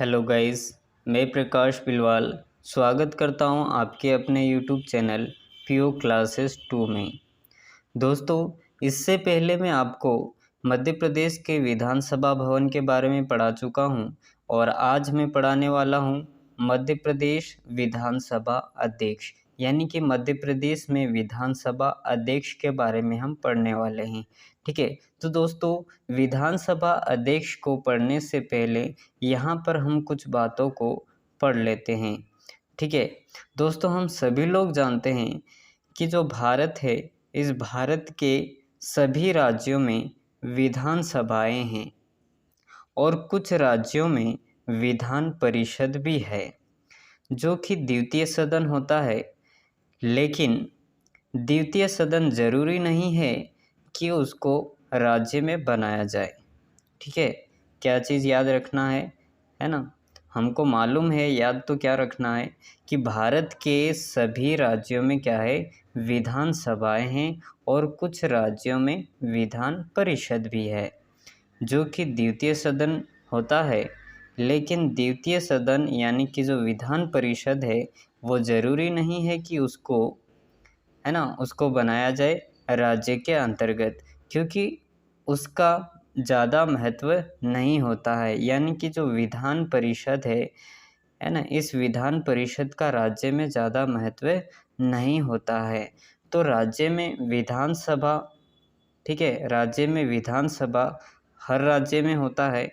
Hello guys, मैं प्रकाश बिलवाल स्वागत करता हूं आपके अपने यूट्यूब चैनल पीओ क्लासेस 2 में। दोस्तों, इससे पहले मैं आपको मध्य प्रदेश के विधानसभा भवन के बारे में पढ़ा चुका हूं और आज मैं पढ़ाने वाला हूं मध्य प्रदेश विधानसभा अध्यक्ष, यानी कि मध्य प्रदेश में विधानसभा अध्यक्ष के बारे में हम पढ़ने वाले हैं। ठीक है, तो दोस्तों, विधानसभा अध्यक्ष को पढ़ने से पहले यहाँ पर हम कुछ बातों को पढ़ लेते हैं। ठीक है दोस्तों, हम सभी लोग जानते हैं कि जो भारत है, इस भारत के सभी राज्यों में विधानसभाएं हैं और कुछ राज्यों में विधान परिषद भी है, जो कि द्वितीय सदन होता है। लेकिन द्वितीय सदन जरूरी नहीं है कि उसको राज्य में बनाया जाए। ठीक है, क्या चीज़ याद रखना है ना? हमको मालूम है, याद तो क्या रखना है कि भारत के सभी राज्यों में क्या है, विधानसभाएं हैं और कुछ राज्यों में विधान परिषद भी है, जो कि द्वितीय सदन होता है। लेकिन द्वितीय सदन यानी कि जो विधान परिषद है, वो ज़रूरी नहीं है कि उसको बनाया जाए राज्य के अंतर्गत, क्योंकि उसका ज़्यादा महत्व नहीं होता है। यानी कि जो विधान परिषद है ना, इस विधान परिषद का राज्य में ज़्यादा महत्व नहीं होता है। तो राज्य में विधानसभा, ठीक है, राज्य में विधानसभा हर राज्य में होता है,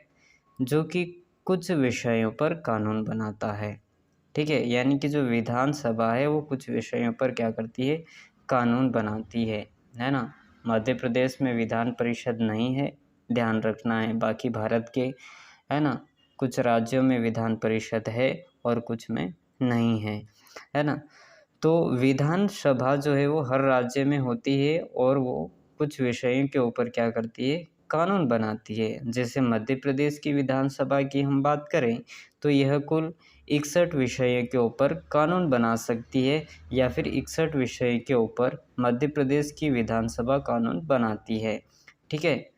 जो कि कुछ विषयों पर कानून बनाता है। ठीक है, यानी कि जो विधानसभा है वो कुछ विषयों पर क्या करती है, कानून बनाती है ना। मध्य प्रदेश में विधान परिषद नहीं है, ध्यान रखना है। बाकी भारत के है ना, कुछ राज्यों में विधान परिषद है और कुछ में नहीं है ना। तो विधानसभा जो है वो हर राज्य में होती है और वो कुछ विषयों के ऊपर क्या करती है, कानून बनाती है। जैसे मध्य प्रदेश की विधानसभा की हम बात करें तो यह कुल 61 विषयों के ऊपर कानून बना सकती है, या फिर 61 विषय के ऊपर मध्य प्रदेश की विधानसभा कानून बनाती है। ठीक है,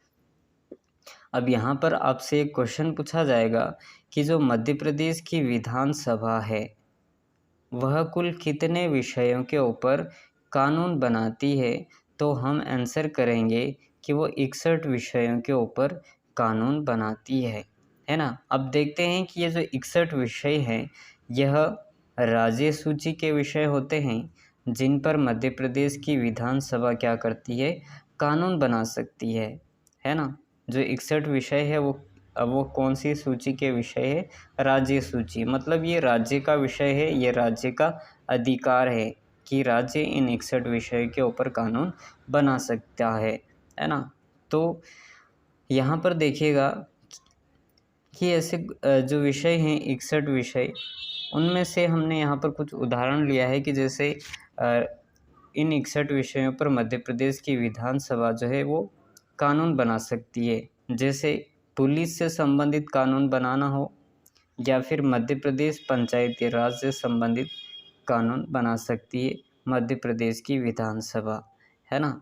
अब यहाँ पर आपसे एक क्वेश्चन पूछा जाएगा कि जो मध्य प्रदेश की विधानसभा है वह कुल कितने विषयों के ऊपर कानून बनाती है, तो हम आंसर करेंगे कि वो 61 विषयों के ऊपर कानून बनाती है ना। अब देखते हैं कि ये जो 61 विषय हैं, यह राज्य सूची के विषय होते हैं जिन पर मध्य प्रदेश की विधानसभा क्या करती है, कानून बना सकती है ना। जो 61 विषय है वो कौन सी सूची के विषय है, राज्य सूची। मतलब ये राज्य का विषय है, ये राज्य का अधिकार है कि राज्य इन 61 विषय के ऊपर कानून बना सकता है ना। तो यहाँ पर देखिएगा कि ऐसे जो विषय हैं 61 विषय, उनमें से हमने यहाँ पर कुछ उदाहरण लिया है कि जैसे इन 61 विषयों पर मध्य प्रदेश की विधानसभा जो है वो कानून बना सकती है। जैसे पुलिस से संबंधित कानून बनाना हो, या फिर मध्य प्रदेश पंचायती राज से संबंधित कानून बना सकती है मध्य प्रदेश की विधानसभा, है ना।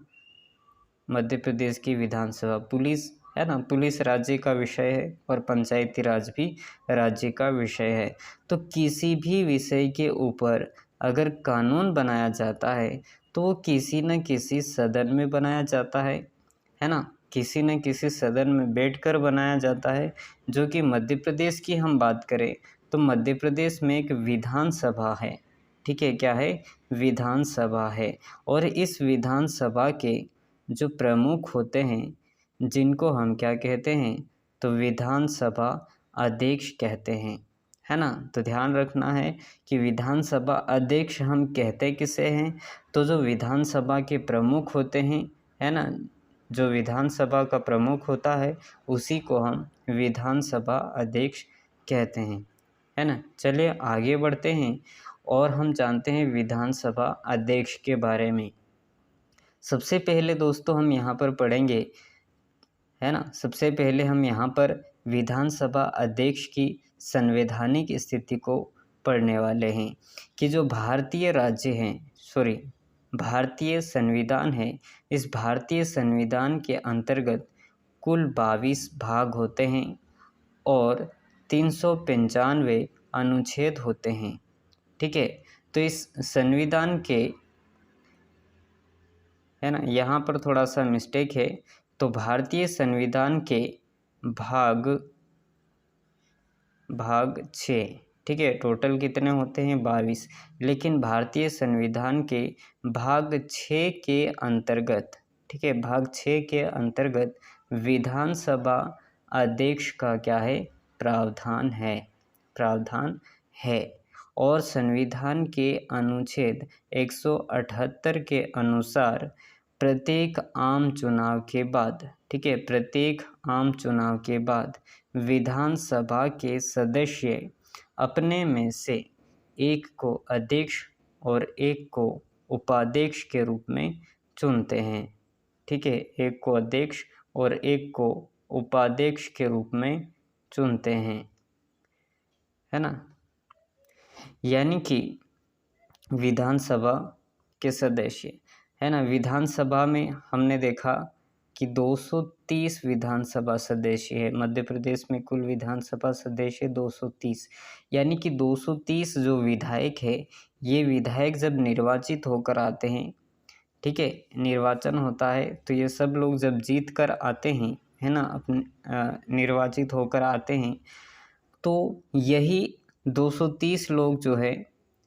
मध्य प्रदेश की विधानसभा, पुलिस है ना, पुलिस राज्य का विषय है और पंचायती राज भी राज्य का विषय है। तो किसी भी विषय के ऊपर अगर कानून बनाया जाता है तो वो किसी न किसी सदन में बनाया जाता है ना, किसी न किसी सदन में बैठकर बनाया जाता है। जो कि मध्य प्रदेश की हम बात करें तो मध्य प्रदेश में एक विधानसभा है। ठीक है, क्या है, विधानसभा है। और इस विधानसभा के जो प्रमुख होते हैं, जिनको हम क्या कहते हैं, तो विधानसभा अध्यक्ष कहते हैं, है ना। तो ध्यान रखना है कि विधानसभा अध्यक्ष हम कहते किसे हैं, तो जो विधानसभा के प्रमुख होते हैं, है ना, जो विधानसभा का प्रमुख होता है उसी को हम विधानसभा अध्यक्ष कहते हैं, है ना। चलिए आगे बढ़ते हैं और हम जानते हैं विधानसभा अध्यक्ष के बारे में। सबसे पहले दोस्तों हम यहाँ पर पढ़ेंगे, है ना, सबसे पहले हम यहाँ पर विधानसभा अध्यक्ष की संवैधानिक स्थिति को पढ़ने वाले हैं कि जो भारतीय संविधान है, इस भारतीय संविधान के अंतर्गत कुल 22 भाग होते हैं और 395 अनुच्छेद होते हैं। ठीक है, तो इस संविधान के, है ना, यहाँ पर थोड़ा सा मिस्टेक है। तो भारतीय संविधान के भाग 6, ठीक है, टोटल कितने होते हैं 22, लेकिन भारतीय संविधान के भाग 6 के अंतर्गत, ठीक है, भाग 6 के अंतर्गत विधानसभा अध्यक्ष का क्या है, प्रावधान है। और संविधान के अनुच्छेद 178 के अनुसार प्रत्येक आम चुनाव के बाद, ठीक है, प्रत्येक आम चुनाव के बाद विधानसभा के सदस्य अपने में से एक को अध्यक्ष और एक को उपाध्यक्ष के रूप में चुनते हैं। ठीक है, एक को अध्यक्ष और एक को उपाध्यक्ष के रूप में चुनते हैं, है ना। यानी कि विधानसभा के सदस्य, है ना, विधानसभा में हमने देखा कि 230 विधानसभा सदस्य है। मध्य प्रदेश में कुल विधानसभा सदस्य 230, यानी कि 230 जो विधायक है, ये विधायक जब निर्वाचित होकर आते हैं, ठीक है, निर्वाचन होता है, तो ये सब लोग जब जीत कर आते हैं, है ना, अपने निर्वाचित होकर आते हैं, तो यही 230 लोग जो है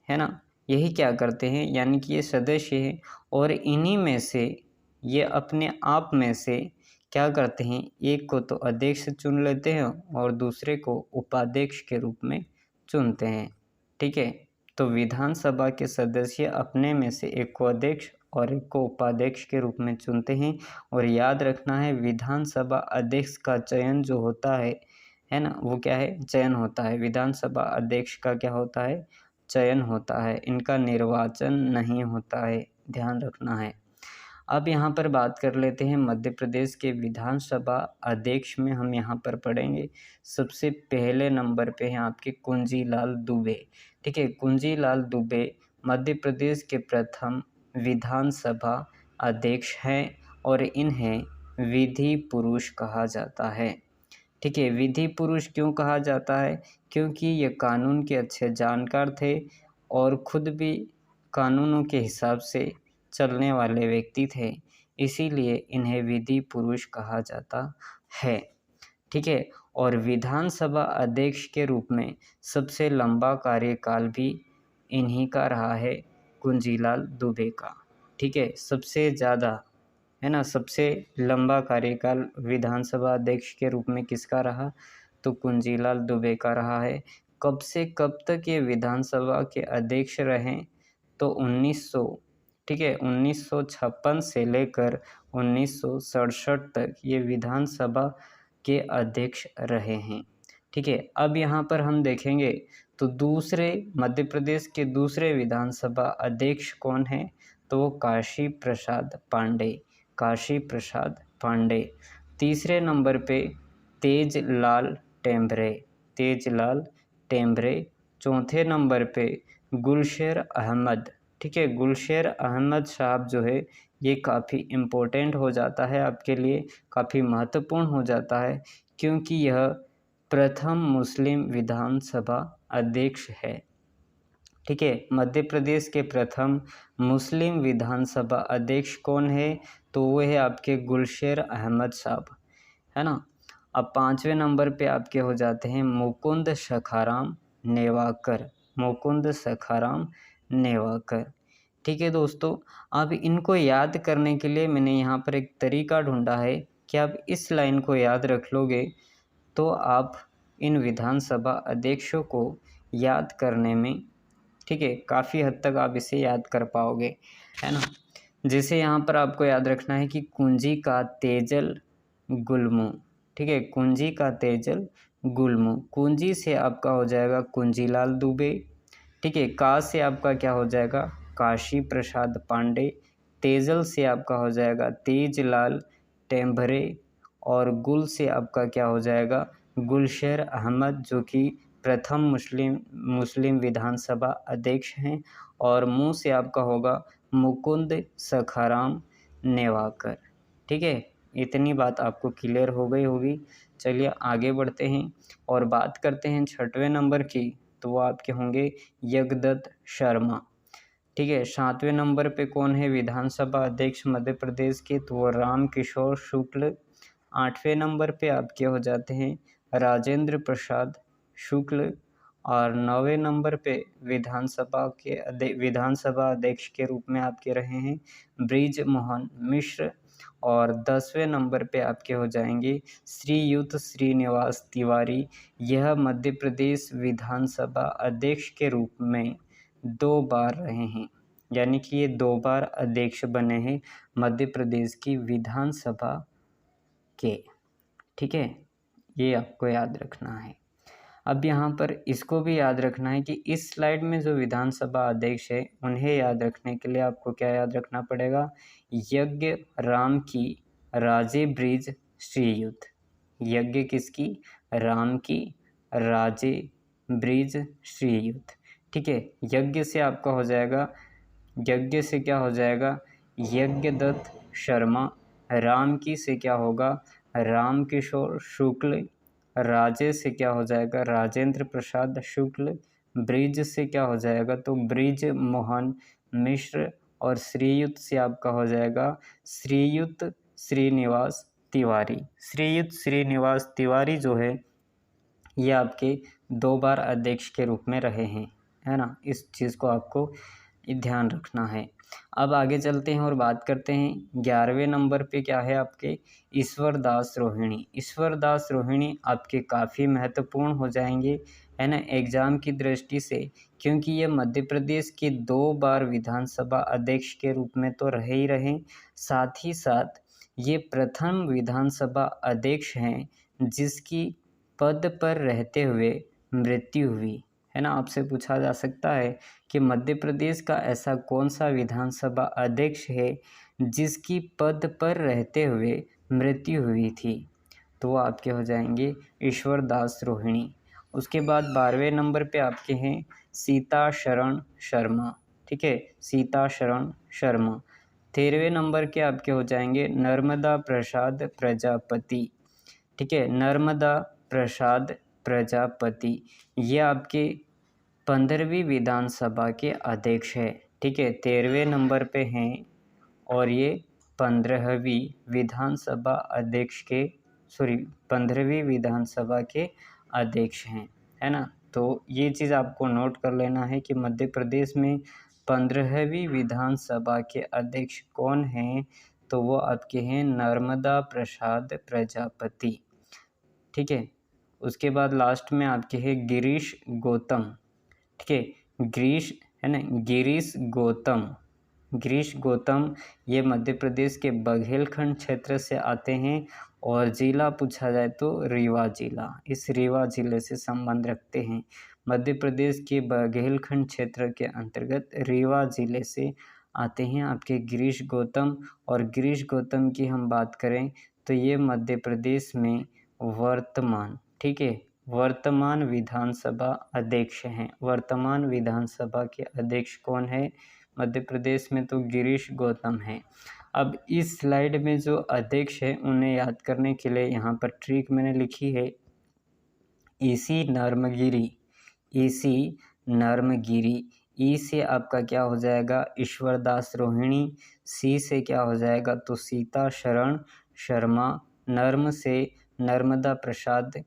ना, यही क्या करते हैं, यानी कि ये सदस्य हैं, और इन्हीं में से ये अपने आप में से क्या करते हैं, एक को तो अध्यक्ष चुन लेते हैं और दूसरे को उपाध्यक्ष के रूप में चुनते हैं। ठीक है, तो विधानसभा के सदस्य अपने में से एक को अध्यक्ष और एक को उपाध्यक्ष के रूप में चुनते हैं। और याद रखना है, विधानसभा अध्यक्ष का चयन जो होता है ना, वो क्या है, चयन होता है। विधानसभा अध्यक्ष का क्या होता है, चयन होता है, इनका निर्वाचन नहीं होता है, ध्यान रखना है। अब यहाँ पर बात कर लेते हैं मध्य प्रदेश के विधानसभा अध्यक्ष में। हम यहाँ पर पढ़ेंगे, सबसे पहले नंबर पे हैं आपके कुंजीलाल दुबे। ठीक है, कुंजीलाल दुबे मध्य प्रदेश के प्रथम विधानसभा अध्यक्ष हैं और इन्हें विधि पुरुष कहा जाता है। ठीक है, विधि पुरुष क्यों कहा जाता है, क्योंकि ये कानून के अच्छे जानकार थे और खुद भी कानूनों के हिसाब से चलने वाले व्यक्ति थे, इसीलिए इन्हें विधि पुरुष कहा जाता है। ठीक है, और विधानसभा अध्यक्ष के रूप में सबसे लंबा कार्यकाल भी इन्हीं का रहा है, कुंजीलाल दुबे का। ठीक है, सबसे ज़्यादा, है ना, सबसे लंबा कार्यकाल विधानसभा अध्यक्ष के रूप में किसका रहा, तो कुंजीलाल दुबे का रहा है। कब से कब तक ये विधानसभा के अध्यक्ष रहे, तो 1900, ठीक है, 1956 से लेकर 1967 तक ये विधानसभा के अध्यक्ष रहे हैं। ठीक है, अब यहाँ पर हम देखेंगे तो दूसरे मध्य प्रदेश के दूसरे विधानसभा अध्यक्ष कौन हैं, तो वो काशी प्रसाद पांडे। तीसरे नंबर पे तेजलाल टेम्बरे। चौथे नंबर पे गुलशेर अहमद। ठीक है, गुलशेर अहमद साहब जो है, ये काफ़ी इम्पोर्टेंट हो जाता है आपके लिए, काफ़ी महत्वपूर्ण हो जाता है, क्योंकि यह प्रथम मुस्लिम विधानसभा अध्यक्ष है। ठीक है, मध्य प्रदेश के प्रथम मुस्लिम विधानसभा अध्यक्ष कौन है, तो वो है आपके गुलशेर अहमद साहब, है ना। अब 5वें नंबर पे आपके हो जाते हैं मुकुंद सखाराम नेवाकर। ठीक है दोस्तों, अब इनको याद करने के लिए मैंने यहाँ पर एक तरीका ढूंढा है कि आप इस लाइन को याद रख लोगे तो आप इन विधानसभा अध्यक्षों को याद करने में, ठीक है, काफ़ी हद तक आप इसे याद कर पाओगे, है ना। जैसे यहाँ पर आपको याद रखना है कि कुंजी का तेजल गुल्मू। ठीक है, कुंजी का तेजल गुल्मू, कुंजी से आपका हो जाएगा कुंजीलाल दुबे। ठीक है, का से आपका क्या हो जाएगा, काशी प्रसाद पांडे। तेजल से आपका हो जाएगा तेजलाल टेम्भरे, और गुल से आपका क्या हो जाएगा, गुलशेर अहमद, जो कि प्रथम मुस्लिम विधानसभा अध्यक्ष हैं। और मुंह से आपका होगा मुकुंद सखाराम नेवाकर। ठीक है, इतनी बात आपको क्लियर हो गई होगी। चलिए आगे बढ़ते हैं और बात करते हैं 6वें नंबर की, तो वो आपके होंगे यज्ञदत्त शर्मा। ठीक है, 7वें नंबर पे कौन है विधानसभा अध्यक्ष मध्य प्रदेश के, तो वो रामकिशोर शुक्ल। 8वें नंबर पे आपके हो जाते हैं राजेंद्र प्रसाद शुक्ल। और 9वें नंबर पे विधानसभा अध्यक्ष के रूप में आपके रहे हैं ब्रिज मोहन मिश्र। और 10वें नंबर पे आपके हो जाएंगे श्रीयुत श्रीनिवास तिवारी। यह मध्य प्रदेश विधानसभा अध्यक्ष के रूप में 2 बार रहे हैं, यानी कि ये 2 बार अध्यक्ष बने हैं मध्य प्रदेश की विधानसभा के। ठीक है, ये आपको याद रखना है। अब यहाँ पर इसको भी याद रखना है कि इस स्लाइड में जो विधानसभा अध्यक्ष है उन्हें याद रखने के लिए आपको क्या याद रखना पड़ेगा, यज्ञ राम की राजे ब्रिज श्रीयुत। यज्ञ किसकी, राम की राजे ब्रिज श्रीयुत। ठीक है, यज्ञ से आपका हो जाएगा, यज्ञ से क्या हो जाएगा यज्ञदत्त शर्मा। राम की से क्या होगा रामकिशोर शुक्ल। राजे से क्या हो जाएगा राजेंद्र प्रसाद शुक्ल। ब्रिज से क्या हो जाएगा तो ब्रिज मोहन मिश्र। और श्रीयुत से आपका हो जाएगा श्रीयुत श्रीनिवास तिवारी। श्रीयुत श्रीनिवास तिवारी जो है ये आपके 2 बार अध्यक्ष के रूप में रहे हैं, है ना। इस चीज़ को आपको ध्यान रखना है। अब आगे चलते हैं और बात करते हैं 11वें नंबर पे क्या है आपके ईश्वरदास रोहिणी। ईश्वरदास रोहिणी आपके काफ़ी महत्वपूर्ण हो जाएंगे, है ना, एग्ज़ाम की दृष्टि से, क्योंकि ये मध्य प्रदेश के 2 बार विधानसभा अध्यक्ष के रूप में तो रहे ही रहे, साथ ही साथ ये प्रथम विधानसभा अध्यक्ष हैं जिसकी पद पर रहते हुए मृत्यु हुई, है ना। आपसे पूछा जा सकता है कि मध्य प्रदेश का ऐसा कौन सा विधानसभा अध्यक्ष है जिसकी पद पर रहते हुए मृत्यु हुई थी, तो वो आपके हो जाएंगे ईश्वरदास रोहिणी। उसके बाद 12वें नंबर पे आपके हैं सीता शरण शर्मा। ठीक है, सीता शरण शर्मा। 13वें नंबर के आपके हो जाएंगे नर्मदा प्रसाद प्रजापति। ठीक है, नर्मदा प्रसाद प्रजापति ये आपके 15वीं विधानसभा के अध्यक्ष है। ठीक है, 13वें नंबर पे हैं और ये 15वीं विधानसभा अध्यक्ष के 15वीं विधानसभा के अध्यक्ष हैं, है ना। तो ये चीज़ आपको नोट कर लेना है कि मध्य प्रदेश में 15वीं विधानसभा के अध्यक्ष कौन हैं, तो वो आपके हैं नर्मदा प्रसाद प्रजापति। ठीक है, उसके बाद लास्ट में आपके हैं गिरीश गौतम। ठीक है, गिरीश है ना, गिरीश गौतम। गिरीश गौतम ये मध्य प्रदेश के बघेलखंड क्षेत्र से आते हैं और ज़िला पूछा जाए तो रीवा ज़िला, इस रीवा ज़िले से संबंध रखते हैं। मध्य प्रदेश के बघेलखंड क्षेत्र के अंतर्गत रीवा ज़िले से आते हैं आपके गिरीश गौतम। और गिरीश गौतम की हम बात करें तो ये मध्य प्रदेश में वर्तमान, ठीक है, वर्तमान विधानसभा अध्यक्ष हैं। वर्तमान विधानसभा के अध्यक्ष कौन है मध्य प्रदेश में, तो गिरीश गौतम है। अब इस स्लाइड में जो अध्यक्ष है उन्हें याद करने के लिए यहाँ पर ट्रिक मैंने लिखी है, ईसी नर्मगिरी। ईसी नर्मगिरी। ई से आपका क्या हो जाएगा ईश्वरदास रोहिणी। सी से क्या हो जाएगा तो सीता शरण शर्मा। नर्म से नर्मदा प्रसाद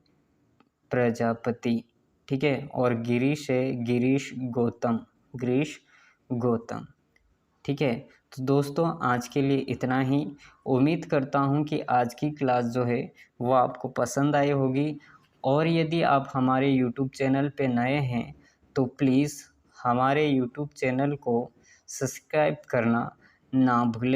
प्रजापति। ठीक है, और गिरीश है गिरीश गौतम। गिरीश गौतम। ठीक है, तो दोस्तों आज के लिए इतना ही। उम्मीद करता हूँ कि आज की क्लास जो है वो आपको पसंद आई होगी। और यदि आप हमारे YouTube चैनल पे नए हैं तो प्लीज़ हमारे YouTube चैनल को सब्सक्राइब करना ना भूलें।